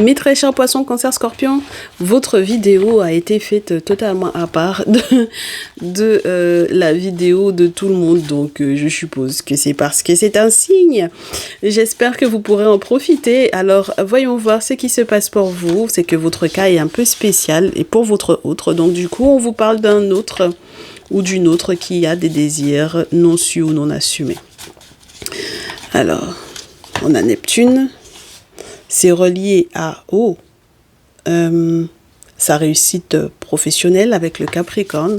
Mes très chers poissons, cancer, scorpion, votre vidéo a été faite totalement à part de la vidéo de tout le monde. Donc, je suppose que c'est parce que c'est un signe. J'espère que vous pourrez en profiter. Alors, voyons voir ce qui se passe pour vous. C'est que votre cas est un peu spécial et pour votre autre. Donc, du coup, on vous parle d'un autre ou d'une autre qui a des désirs non su ou non assumés. Alors, on a Neptune. C'est relié à sa réussite professionnelle avec le Capricorne.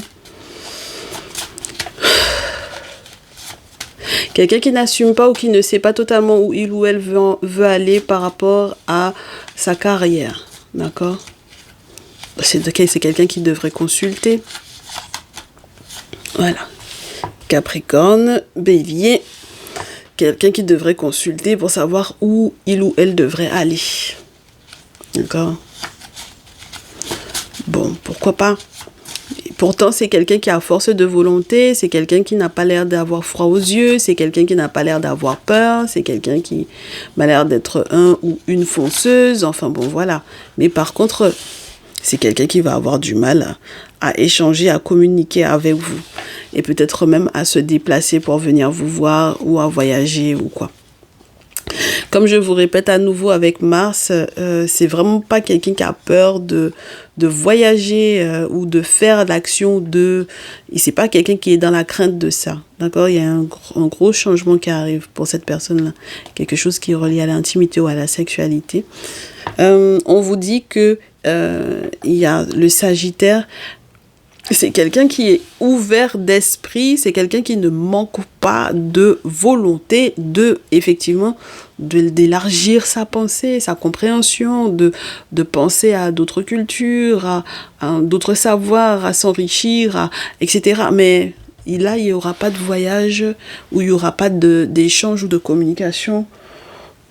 Quelqu'un qui n'assume pas ou qui ne sait pas totalement où il ou elle veut aller par rapport à sa carrière. D'accord? C'est quelqu'un qui devrait consulter. Voilà. Capricorne, Bélier. Quelqu'un qui devrait consulter pour savoir où il ou elle devrait aller. D'accord? Bon, pourquoi pas? Et pourtant, c'est quelqu'un qui a force de volonté, c'est quelqu'un qui n'a pas l'air d'avoir froid aux yeux, c'est quelqu'un qui n'a pas l'air d'avoir peur, c'est quelqu'un qui a l'air d'être un ou une fonceuse, enfin bon, voilà. Mais par contre, c'est quelqu'un qui va avoir du mal à échanger, à communiquer avec vous. Et peut-être même à se déplacer pour venir vous voir ou à voyager ou quoi. Comme je vous répète à nouveau avec Mars, c'est vraiment pas quelqu'un qui a peur de voyager ou de faire l'action et c'est pas quelqu'un qui est dans la crainte de ça. D'accord? Il y a un gros changement qui arrive pour cette personne-là. Quelque chose qui est relié à l'intimité ou à la sexualité. On vous dit que il y a le Sagittaire. C'est quelqu'un qui est ouvert d'esprit, c'est quelqu'un qui ne manque pas de volonté effectivement, d'élargir sa pensée, sa compréhension, de penser à d'autres cultures, à d'autres savoirs, à s'enrichir, etc. Mais là, il n'y aura pas de voyage ou il n'y aura pas d'échange ou de communication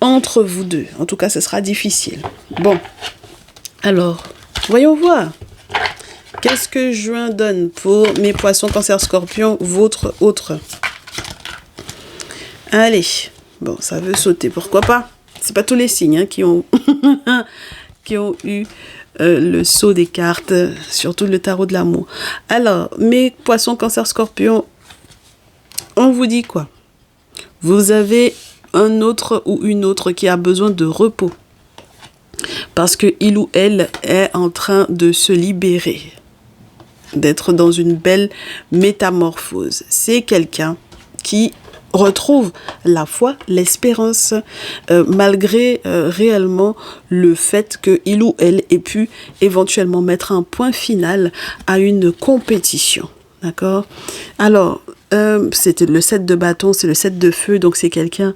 entre vous deux. En tout cas, ce sera difficile. Bon, alors, voyons voir. Qu'est-ce que juin donne pour mes poissons, cancer, scorpion, votre autre? Allez, bon, ça veut sauter, pourquoi pas? C'est pas tous les signes qui ont qui ont eu le saut des cartes, surtout le tarot de l'amour. Alors, mes poissons, cancer, scorpion, on vous dit quoi? Vous avez un autre ou une autre qui a besoin de repos. Parce que il ou elle est en train de se libérer. D'être dans une belle métamorphose. C'est quelqu'un qui retrouve la foi, l'espérance, malgré réellement le fait qu'il ou elle ait pu éventuellement mettre un point final à une compétition. D'accord? Alors, c'était le 7 de bâton, c'est le 7 de feu, donc c'est quelqu'un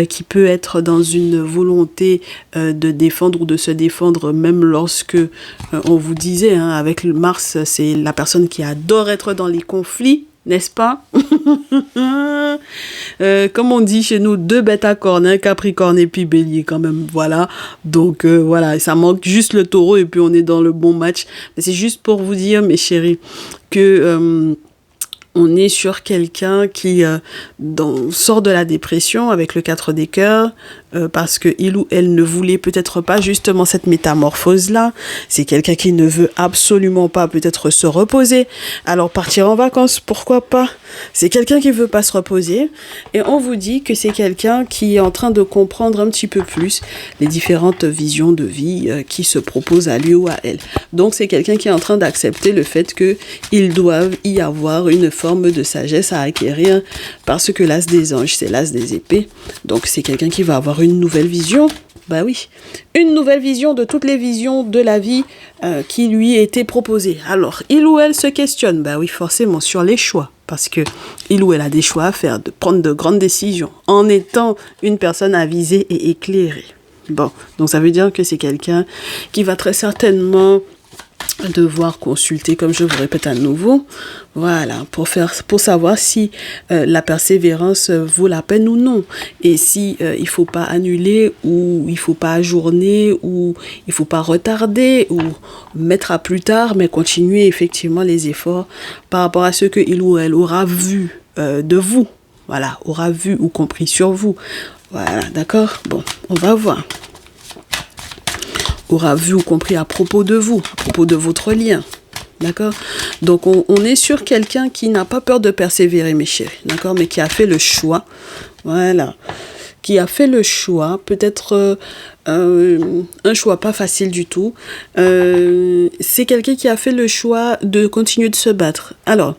qui peut être dans une volonté de défendre ou de se défendre, même lorsque on vous disait, avec le Mars, c'est la personne qui adore être dans les conflits, n'est-ce pas? Comme on dit chez nous, 2 bêtes à cornes, un Capricorne et puis Bélier quand même, voilà. Donc voilà, ça manque juste le taureau et puis on est dans le bon match. Mais c'est juste pour vous dire, mes chéris, que on est sur quelqu'un qui sort de la dépression avec le 4 des cœurs parce que il ou elle ne voulait peut-être pas justement cette métamorphose-là. C'est quelqu'un qui ne veut absolument pas peut-être se reposer. Alors partir en vacances, pourquoi pas? C'est quelqu'un qui veut pas se reposer. Et on vous dit que c'est quelqu'un qui est en train de comprendre un petit peu plus les différentes visions de vie qui se proposent à lui ou à elle. Donc c'est quelqu'un qui est en train d'accepter le fait qu'ils doivent y avoir une forme de sagesse à acquérir parce que l'as des anges, c'est l'as des épées. Donc c'est quelqu'un qui va avoir une nouvelle vision. Bah oui, une nouvelle vision de toutes les visions de la vie qui lui étaient proposées. Alors, il ou elle se questionne, bah oui, forcément, sur les choix. Parce que il ou elle a des choix à faire, de prendre de grandes décisions en étant une personne avisée et éclairée. Bon, donc ça veut dire que c'est quelqu'un qui va très certainement devoir consulter, comme je vous répète à nouveau, voilà, pour savoir si la persévérance vaut la peine ou non, et si il faut pas annuler ou il faut pas ajourner ou il faut pas retarder ou mettre à plus tard, mais continuer effectivement les efforts par rapport à ce que il ou elle aura vu de vous, voilà, aura vu ou compris sur vous, voilà, d'accord. Bon, on va voir. aura vu ou compris à propos de vous, à propos de votre lien. D'accord? Donc, on est sur quelqu'un qui n'a pas peur de persévérer, mes chéris. D'accord? Mais qui a fait le choix. Voilà. Qui a fait le choix, peut-être un choix pas facile du tout. C'est quelqu'un qui a fait le choix de continuer de se battre. Alors,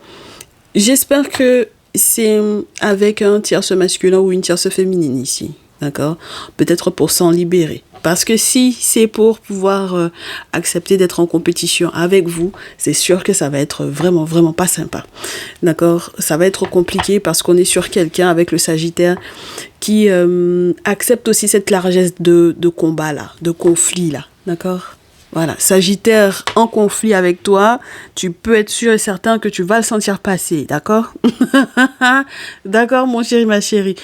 j'espère que c'est avec un tierce masculin ou une tierce féminine ici. D'accord? Peut-être pour s'en libérer. Parce que si c'est pour pouvoir accepter d'être en compétition avec vous, c'est sûr que ça va être vraiment, vraiment pas sympa. D'accord? Ça va être compliqué parce qu'on est sur quelqu'un avec le Sagittaire qui accepte aussi cette largesse de combat là, de conflit là. D'accord? Voilà, Sagittaire en conflit avec toi, tu peux être sûr et certain que tu vas le sentir passer, d'accord? D'accord, mon chéri, ma chérie.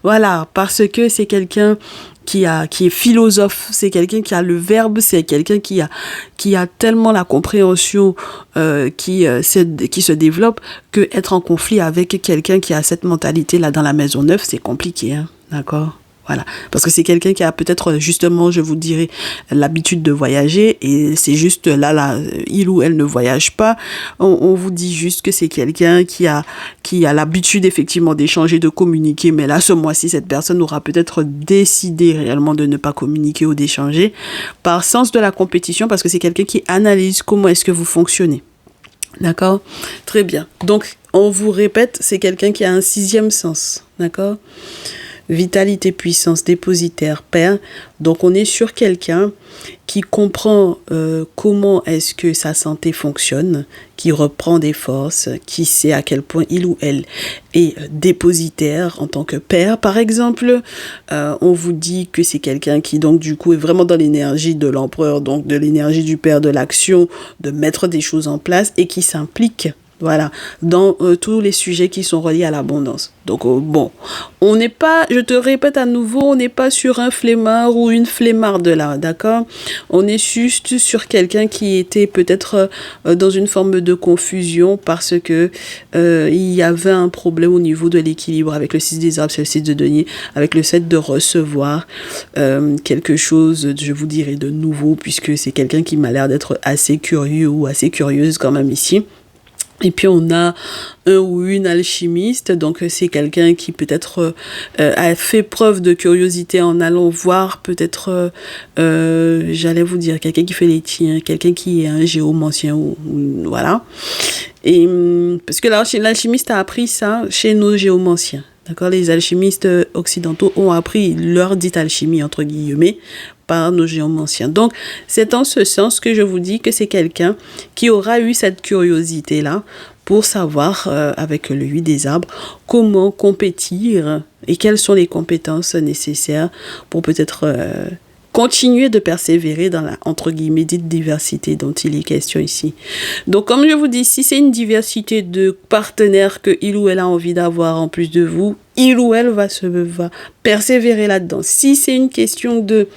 Voilà, parce que c'est quelqu'un qui est philosophe, c'est quelqu'un qui a le verbe, c'est quelqu'un qui a tellement la compréhension qui se développe, que être en conflit avec quelqu'un qui a cette mentalité-là dans la maison neuve, c'est compliqué, hein, d'accord? Voilà, parce que c'est quelqu'un qui a peut-être justement, je vous dirais, l'habitude de voyager et c'est juste là, il ou elle ne voyage pas. On vous dit juste que c'est quelqu'un qui a l'habitude effectivement d'échanger, de communiquer, mais là, ce mois-ci, cette personne aura peut-être décidé réellement de ne pas communiquer ou d'échanger par sens de la compétition, parce que c'est quelqu'un qui analyse comment est-ce que vous fonctionnez. D'accord? Très bien. Donc, on vous répète, c'est quelqu'un qui a un 6e sens. D'accord? Vitalité, puissance, dépositaire, père. Donc, on est sur quelqu'un qui comprend comment est-ce que sa santé fonctionne, qui reprend des forces, qui sait à quel point il ou elle est dépositaire en tant que père. Par exemple, on vous dit que c'est quelqu'un qui, donc, du coup, est vraiment dans l'énergie de l'empereur, donc de l'énergie du père, de l'action, de mettre des choses en place et qui s'implique. Voilà, dans tous les sujets qui sont reliés à l'abondance. Donc, bon, on n'est pas, je te répète à nouveau, on n'est pas sur un flemmard ou une flemmarde là, d'accord? On est juste sur quelqu'un qui était peut-être dans une forme de confusion parce que il y avait un problème au niveau de l'équilibre avec le 6 des armes, c'est le 6 de denier, avec le fait de recevoir quelque chose, je vous dirais, de nouveau, puisque c'est quelqu'un qui m'a l'air d'être assez curieux ou assez curieuse quand même ici. Et puis on a un ou une alchimiste, donc c'est quelqu'un qui peut-être a fait preuve de curiosité en allant voir peut-être, j'allais vous dire, quelqu'un qui fait les tiens, quelqu'un qui est un géomancien, ou voilà. Et parce que l'alchimiste a appris ça chez nos géomanciens. D'accord, les alchimistes occidentaux ont appris leur dite alchimie, entre guillemets, par nos géomanciens. Donc, c'est en ce sens que je vous dis que c'est quelqu'un qui aura eu cette curiosité-là pour savoir, avec le 8 des arbres, comment compétir et quelles sont les compétences nécessaires pour peut-être continuer de persévérer dans la, entre guillemets, dite diversité dont il est question ici. Donc, comme je vous dis, si c'est une diversité de partenaires que il ou elle a envie d'avoir en plus de vous, il ou elle va persévérer là-dedans. Si c'est une question de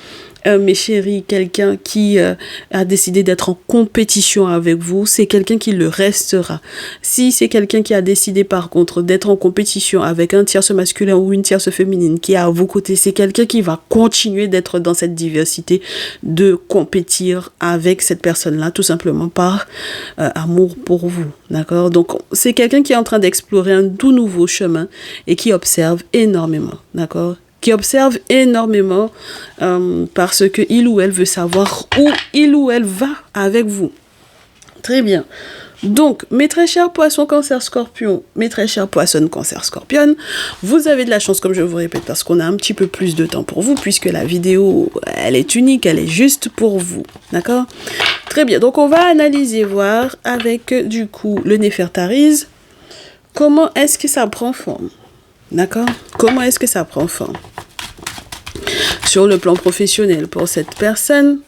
mes chéris, quelqu'un qui a décidé d'être en compétition avec vous, c'est quelqu'un qui le restera. Si c'est quelqu'un qui a décidé par contre d'être en compétition avec un tierce masculin ou une tierce féminine qui est à vos côtés, c'est quelqu'un qui va continuer d'être dans cette diversité, de compétir avec cette personne-là, tout simplement par amour pour vous. D'accord? Donc, c'est quelqu'un qui est en train d'explorer un tout nouveau chemin et qui observe énormément. D'accord? Qui observe énormément parce que il ou elle veut savoir où il ou elle va avec vous. Très bien. Donc, mes très chers poissons, cancer, scorpion, mes très chers poissons, cancer, scorpion, vous avez de la chance, comme je vous répète, parce qu'on a un petit peu plus de temps pour vous, puisque la vidéo, elle est unique, elle est juste pour vous. D'accord? Très bien. Donc, on va analyser, voir avec, du coup, le Néfertariz, comment est-ce que ça prend forme. D'accord? Comment est-ce que ça prend forme? Sur le plan professionnel, pour cette personne,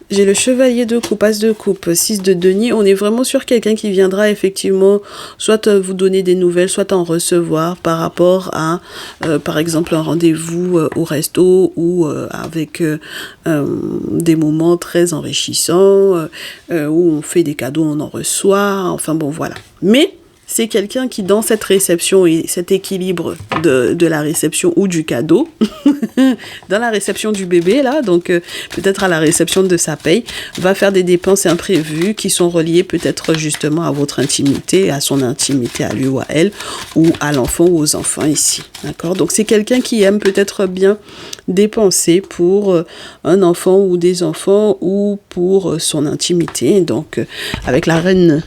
j'ai le chevalier de coupe, as de coupe, 6 de denier. On est vraiment sur quelqu'un qui viendra effectivement soit vous donner des nouvelles, soit en recevoir par rapport à, par exemple, un rendez-vous au resto ou avec des moments très enrichissants où on fait des cadeaux, on en reçoit. Enfin bon, voilà. Mais c'est quelqu'un qui, dans cette réception et cet équilibre de la réception ou du cadeau, dans la réception du bébé, là, donc peut-être à la réception de sa paye, va faire des dépenses imprévues qui sont reliées peut-être justement à votre intimité, à son intimité, à lui ou à elle, ou à l'enfant ou aux enfants ici. D'accord? Donc c'est quelqu'un qui aime peut-être bien dépenser pour un enfant ou des enfants ou pour son intimité. Donc avec la reine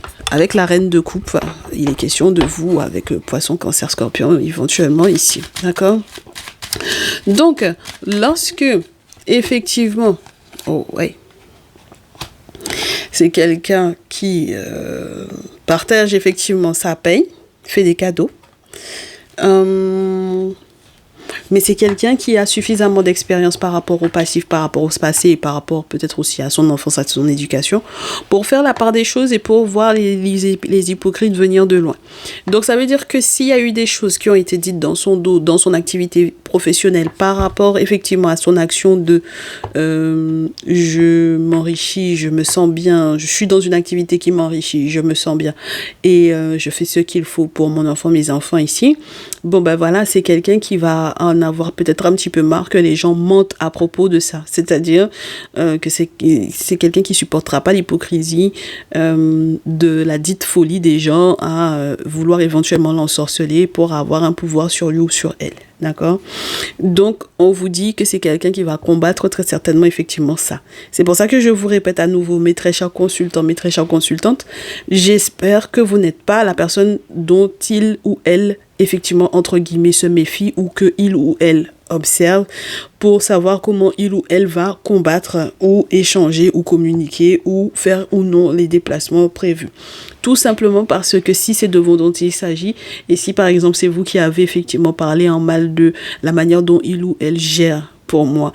de coupe, il est question de vous avec poisson, cancer, scorpion éventuellement ici. D'accord? Donc lorsque effectivement, oh ouais, c'est quelqu'un qui partage effectivement sa paye, fait des cadeaux. Mais c'est quelqu'un qui a suffisamment d'expérience par rapport au passif, par rapport au passé et par rapport peut-être aussi à son enfance, à son éducation, pour faire la part des choses et pour voir les hypocrites venir de loin. Donc ça veut dire que s'il y a eu des choses qui ont été dites dans son dos, dans son activité professionnelle, par rapport effectivement à son action de je m'enrichis, je me sens bien, je suis dans une activité qui m'enrichit, je me sens bien et je fais ce qu'il faut pour mon enfant, mes enfants ici, bon ben voilà, c'est quelqu'un qui va en avoir peut-être un petit peu marre que les gens mentent à propos de ça. C'est-à-dire que c'est quelqu'un qui supportera pas l'hypocrisie de la dite folie des gens à vouloir éventuellement l'ensorceler pour avoir un pouvoir sur lui ou sur elle. D'accord? Donc, on vous dit que c'est quelqu'un qui va combattre très certainement effectivement ça. C'est pour ça que je vous répète à nouveau, mes très chers consultants, mes très chères consultantes, j'espère que vous n'êtes pas la personne dont il ou elle, effectivement, entre guillemets, se méfie ou que il ou elle observe pour savoir comment il ou elle va combattre ou échanger ou communiquer ou faire ou non les déplacements prévus. Tout simplement parce que si c'est de vous dont il s'agit et si par exemple c'est vous qui avez effectivement parlé en mal de la manière dont il ou elle gère pour moi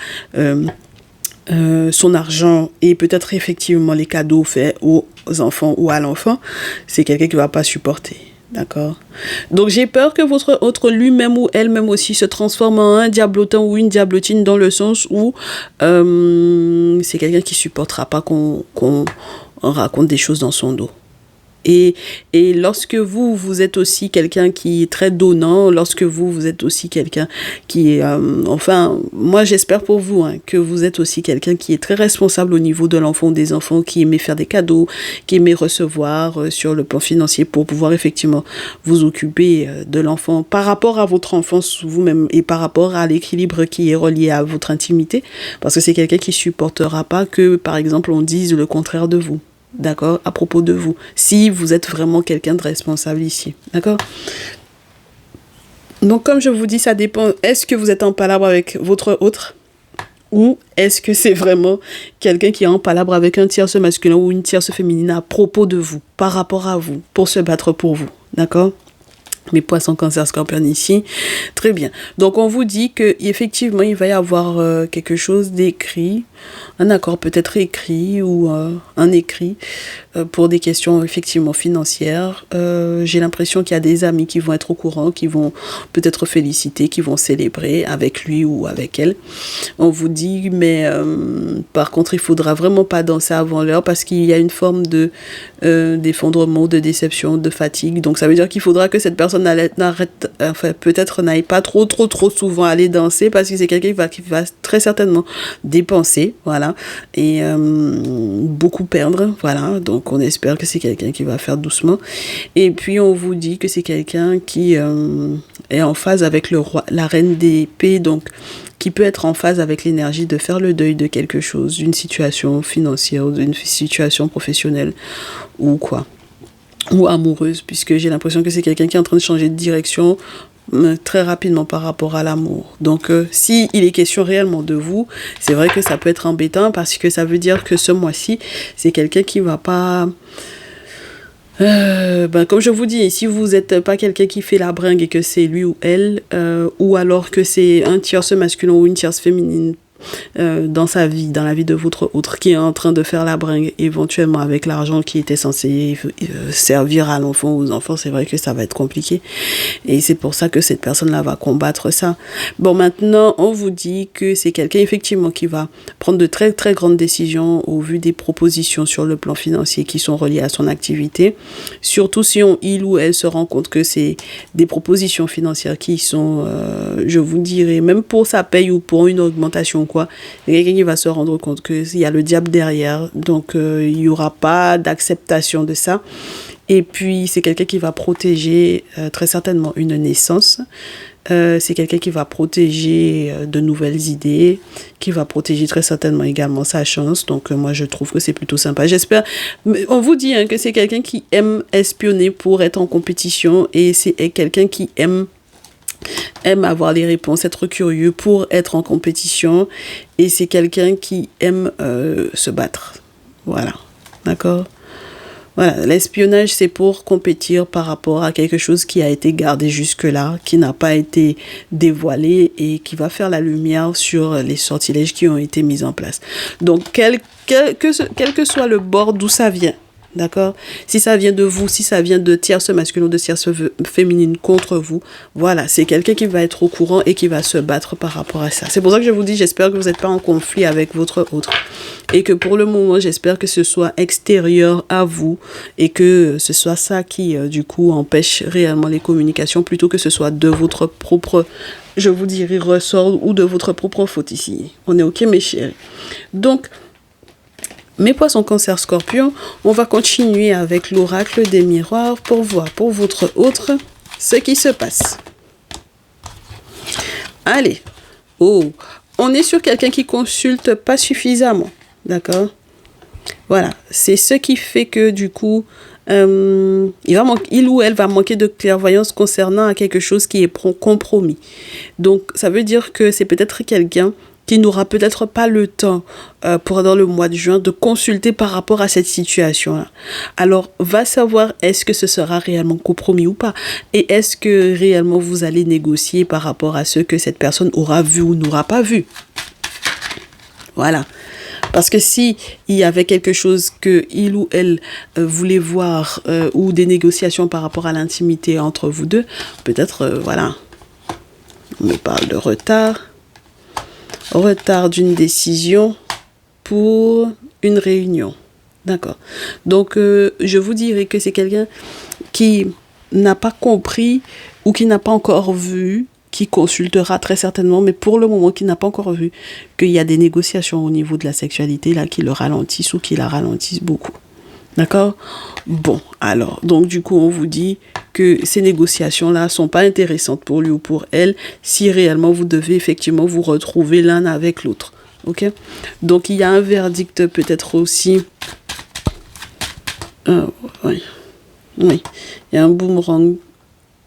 son argent et peut-être effectivement les cadeaux faits aux enfants ou à l'enfant, c'est quelqu'un qui ne va pas supporter. D'accord? Donc j'ai peur que votre autre lui-même ou elle-même aussi se transforme en un diablotin ou une diablotine dans le sens où c'est quelqu'un qui supportera pas qu'on raconte des choses dans son dos. Et lorsque vous êtes aussi quelqu'un qui est très donnant, lorsque vous êtes aussi quelqu'un qui est... enfin, moi j'espère pour vous que vous êtes aussi quelqu'un qui est très responsable au niveau de l'enfant ou des enfants, qui aimait faire des cadeaux, qui aimait recevoir sur le plan financier pour pouvoir effectivement vous occuper de l'enfant par rapport à votre enfance vous-même et par rapport à l'équilibre qui est relié à votre intimité. Parce que c'est quelqu'un qui supportera pas que, par exemple, on dise le contraire de vous. D'accord, à propos de vous, si vous êtes vraiment quelqu'un de responsable ici, d'accord? Donc comme je vous dis, ça dépend, est-ce que vous êtes en palabre avec votre autre ou est-ce que c'est vraiment quelqu'un qui est en palabre avec un tierce masculin ou une tierce féminine à propos de vous, par rapport à vous, pour se battre pour vous, d'accord? Mes poissons, cancer, scorpion ici. Très bien. Donc, on vous dit qu'effectivement, il va y avoir quelque chose d'écrit, un accord peut-être écrit ou un écrit pour des questions effectivement financières. J'ai l'impression qu'il y a des amis qui vont être au courant, qui vont peut-être féliciter, qui vont célébrer avec lui ou avec elle. On vous dit, mais par contre, il faudra vraiment pas danser avant l'heure parce qu'il y a une forme de d'effondrement, de déception, de fatigue. Donc, ça veut dire qu'il faudra que cette personne peut-être n'aille pas trop souvent aller danser parce que c'est quelqu'un qui va très certainement dépenser, voilà, et beaucoup perdre, voilà. Donc on espère que c'est quelqu'un qui va faire doucement. Et puis on vous dit que c'est quelqu'un qui est en phase avec le roi, la reine d'épée, donc qui peut être en phase avec l'énergie de faire le deuil de quelque chose, d'une situation financière, d'une situation professionnelle ou quoi. Ou amoureuse, puisque j'ai l'impression que c'est quelqu'un qui est en train de changer de direction très rapidement par rapport à l'amour. Donc, si il est question réellement de vous, c'est vrai que ça peut être embêtant parce que ça veut dire que ce mois-ci, c'est quelqu'un qui va pas... comme je vous dis, si vous n'êtes pas quelqu'un qui fait la bringue et que c'est lui ou elle, ou alors que c'est un tierce masculin ou une tierce féminine, dans sa vie, dans la vie de votre autre, qui est en train de faire la bringue éventuellement avec l'argent qui était censé servir à l'enfant ou aux enfants, c'est vrai que ça va être compliqué. Et c'est pour ça que cette personne-là va combattre ça. Bon, maintenant, on vous dit que c'est quelqu'un effectivement qui va prendre de très très grandes décisions au vu des propositions sur le plan financier qui sont reliées à son activité. Surtout si il ou elle se rend compte que c'est des propositions financières qui sont, je vous dirais, même pour sa paye ou pour une augmentation ou quoi, il y a quelqu'un qui va se rendre compte qu'il y a le diable derrière, donc il n'y aura pas d'acceptation de ça. Et puis, c'est quelqu'un qui va protéger très certainement une naissance. C'est quelqu'un qui va protéger de nouvelles idées, qui va protéger très certainement également sa chance. Donc, moi, je trouve que c'est plutôt sympa. J'espère. On vous dit que c'est quelqu'un qui aime espionner pour être en compétition et c'est quelqu'un qui aime avoir les réponses, être curieux pour être en compétition. Et c'est quelqu'un qui aime se battre. Voilà. D'accord ? Voilà, l'espionnage, c'est pour compétir par rapport à quelque chose qui a été gardé jusque-là, qui n'a pas été dévoilé et qui va faire la lumière sur les sortilèges qui ont été mis en place. Donc, quel que soit le bord d'où ça vient, d'accord ? Si ça vient de vous, si ça vient de tierce masculine ou de tierce féminine contre vous, voilà, c'est quelqu'un qui va être au courant et qui va se battre par rapport à ça. C'est pour ça que je vous dis, j'espère que vous n'êtes pas en conflit avec votre autre. Et que pour le moment, j'espère que ce soit extérieur à vous et que ce soit ça qui, du coup, empêche réellement les communications plutôt que ce soit de votre propre, je vous dirais, ressort ou de votre propre faute ici. On est OK, mes chéris. Donc, mes poissons cancer scorpion, on va continuer avec l'oracle des miroirs pour voir pour votre autre ce qui se passe. Allez, on est sur quelqu'un qui consulte pas suffisamment, d'accord ? Voilà, c'est ce qui fait que du coup, il ou elle va manquer de clairvoyance concernant quelque chose qui est compromis. Donc, ça veut dire que c'est peut-être quelqu'un qui n'aura peut-être pas le temps pendant le mois de juin de consulter par rapport à cette situation-là. Alors, va savoir est-ce que ce sera réellement compromis ou pas. Et est-ce que réellement vous allez négocier par rapport à ce que cette personne aura vu ou n'aura pas vu. Voilà. Parce que si il y avait quelque chose que il ou elle voulait voir ou des négociations par rapport à l'intimité entre vous deux, peut-être, voilà, on me parle de retard d'une décision pour une réunion. D'accord. Donc, je vous dirais que c'est quelqu'un qui n'a pas compris ou qui n'a pas encore vu, qui consultera très certainement, mais pour le moment, qui n'a pas encore vu qu'il y a des négociations au niveau de la sexualité là qui le ralentissent ou qui la ralentissent beaucoup. D'accord ? Bon, alors, donc du coup, on vous dit que ces négociations-là sont pas intéressantes pour lui ou pour elle si réellement vous devez effectivement vous retrouver l'un avec l'autre. Ok ? Donc, il y a un verdict peut-être aussi. Oui. Il y a un boomerang.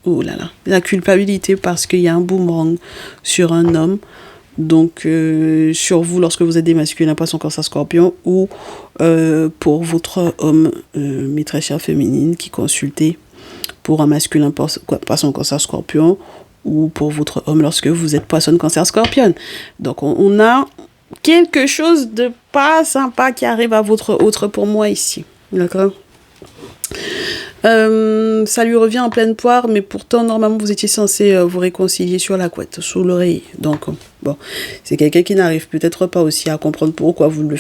Oh là là. La culpabilité parce qu'il y a un boomerang sur un homme. Donc, sur vous, lorsque vous êtes des masculins, poisson, cancer, scorpion, ou pour votre homme, mes très chères féminines, qui consultez pour un masculin, poisson, cancer, scorpion, ou pour votre homme lorsque vous êtes poisson, cancer, scorpion. Donc, on a quelque chose de pas sympa qui arrive à votre autre pour moi ici. D'accord ? Ça lui revient en pleine poire, mais pourtant, normalement, vous étiez censé vous réconcilier sur la couette, sous l'oreiller. Donc, bon, c'est quelqu'un qui n'arrive peut-être pas aussi à comprendre pourquoi vous le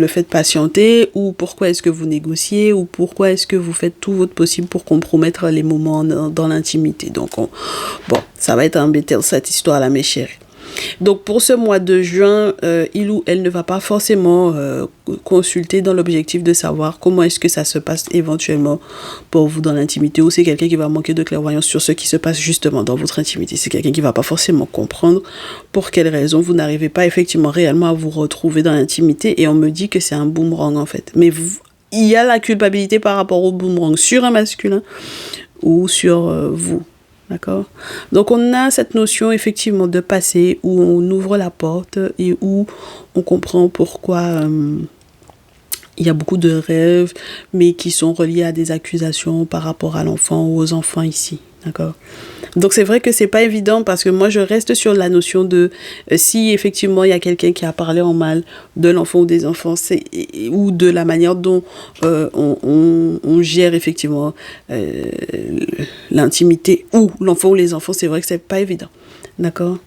faites patienter, ou pourquoi est-ce que vous négociez, ou pourquoi est-ce que vous faites tout votre possible pour compromettre les moments dans l'intimité. Donc, bon, ça va être embêtant, cette histoire-là, mes chéris. Donc pour ce mois de juin, il ou elle ne va pas forcément consulter dans l'objectif de savoir comment est-ce que ça se passe éventuellement pour vous dans l'intimité, ou c'est quelqu'un qui va manquer de clairvoyance sur ce qui se passe justement dans votre intimité. C'est quelqu'un qui va pas forcément comprendre pour quelles raisons vous n'arrivez pas effectivement réellement à vous retrouver dans l'intimité, et on me dit que c'est un boomerang en fait. Mais il y a la culpabilité par rapport au boomerang sur un masculin ou sur vous. D'accord ? Donc, on a cette notion, effectivement, de passer où on ouvre la porte et où on comprend pourquoi il y a beaucoup de rêves, mais qui sont reliés à des accusations par rapport à l'enfant ou aux enfants ici. D'accord. Donc c'est vrai que c'est pas évident parce que moi je reste sur la notion de si effectivement il y a quelqu'un qui a parlé en mal de l'enfant ou des enfants ou de la manière dont on gère effectivement l'intimité ou l'enfant ou les enfants, c'est vrai que c'est pas évident. D'accord.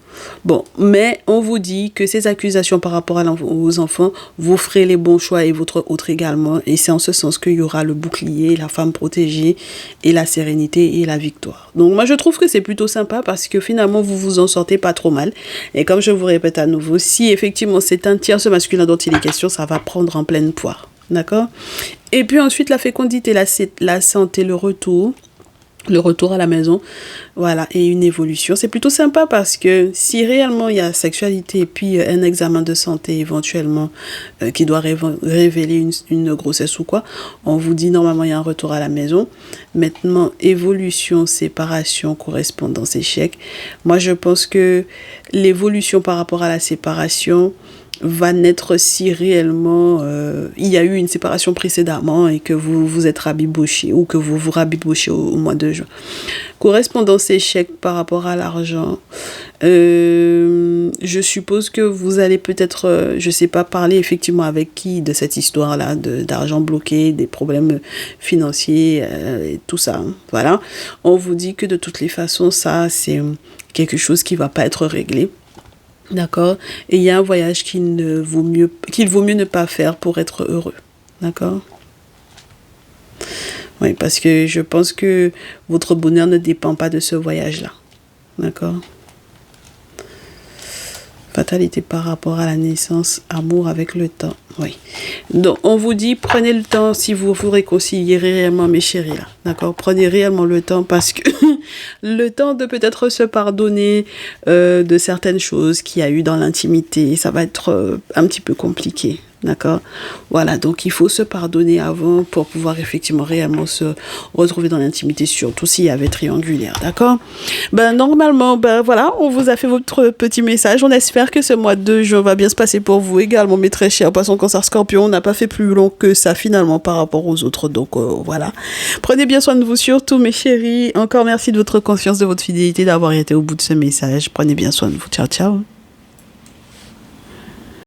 Bon, mais on vous dit que ces accusations par rapport aux enfants, vous ferez les bons choix et votre autre également. Et c'est en ce sens qu'il y aura le bouclier, la femme protégée et la sérénité et la victoire. Donc moi je trouve que c'est plutôt sympa parce que finalement vous vous en sortez pas trop mal. Et comme je vous répète à nouveau, si effectivement c'est un tierce masculin dont il est question, ça va prendre en pleine poire. D'accord. Et puis ensuite la fécondité, la santé, le retour à la maison, voilà, et une évolution. C'est plutôt sympa parce que si réellement il y a sexualité et puis un examen de santé éventuellement qui doit révéler une grossesse ou quoi, on vous dit normalement il y a un retour à la maison. Maintenant, évolution, séparation, correspondance, échec. Moi, je pense que l'évolution par rapport à la séparation va naître si réellement il y a eu une séparation précédemment et que vous vous êtes rabiboché ou que vous vous rabibochez au mois de juin. Correspondance échec par rapport à l'argent. Je suppose que vous allez peut-être, je sais pas, parler effectivement avec qui de cette histoire-là, d'argent bloqué, des problèmes financiers, et tout ça. Hein. Voilà. On vous dit que de toutes les façons, ça, c'est quelque chose qui va pas être réglé. D'accord. Et il y a un voyage qu'il vaut mieux ne pas faire pour être heureux. D'accord. Oui, parce que je pense que votre bonheur ne dépend pas de ce voyage-là. D'accord. Fatalité par rapport à la naissance, amour avec le temps. Oui. Donc, on vous dit, prenez le temps si vous vous réconciliez réellement, mes chéris, là. D'accord? Prenez réellement le temps parce que le temps de peut-être se pardonner de certaines choses qu'il y a eu dans l'intimité, ça va être un petit peu compliqué. D'accord. Voilà, donc il faut se pardonner avant pour pouvoir effectivement réellement se retrouver dans l'intimité, surtout s'il y avait triangulaire. D'accord. Normalement, voilà, on vous a fait votre petit message. On espère que ce mois de juin va bien se passer pour vous également, mes très chers poissons cancer scorpion. On n'a pas fait plus long que ça finalement par rapport aux autres. Donc voilà. Prenez bien soin de vous surtout, mes chéris. Encore merci de votre confiance, de votre fidélité, d'avoir été au bout de ce message. Prenez bien soin de vous. Ciao, ciao.